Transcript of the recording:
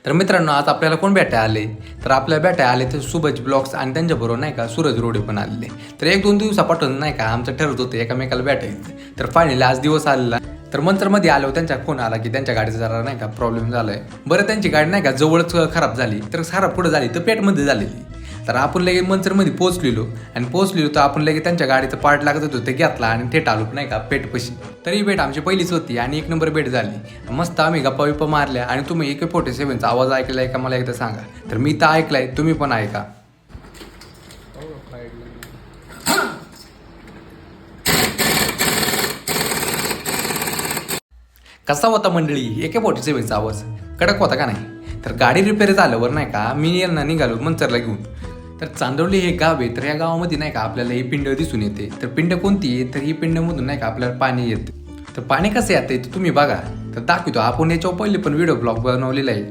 तर मित्रांनो, आज आपल्याला कोण भेटायला आले? तर आपल्याला भेटायला आले तर सुबज ब्लॉग्स आणि त्यांच्याबरोबर नाही का सूरज रोडे पण आलेले. तर 1-2 दिवसापासून नाही का आमचं ठरत होतं एकमेकाला भेटायचं. तर फायनली आज दिवस आलेला. तर मंचरमध्ये आलो, त्यांचा फोन आला की त्यांच्या गाडीचा जरा नाही का प्रॉब्लेम झालाय. बरं, त्यांची गाडी नाही का जवळच खराब झाली. तर खराब पुढे झाली तर पेटमध्ये झालेली. तर आपण लगे मंचरमध्ये पोहोचलेलो तर आपण लगे त्यांच्या गाडीचं पार्ट लागत होतं ते घेतला आणि थेट आलो नाही का पेटपशी. तरी भेट आमची पहिलीच होती आणि 1 नंबर भेट झाली. मस्त आम्ही गप्पा बिप्पा मारल्या आणि तुम्ही AK-47चा आवाज ऐकलाय का मला एकदा सांगा. तर मी तर ऐकलाय, तुम्ही पण ऐका. कसा होता मंडळी AK-47चा आवाज? कडक होता का नाही? तर गाडी रिपेअर झाल्यावर नाही का मी यांना निघालो मंचरला घेऊन. तर चांदवली हे गाव आहे. तर या गावामध्ये नाही का आपल्याला ही पिंड दिसून येते. तर पिंड कोणती आहे? तर ही पिंडमधून नाही का आपल्याला पाणी येते. तर पाणी कसं येते ते तुम्ही बघा. तर दाखवतो आपण याच्यावर पहिले पण व्हिडिओ ब्लॉग बनवलेला आहे.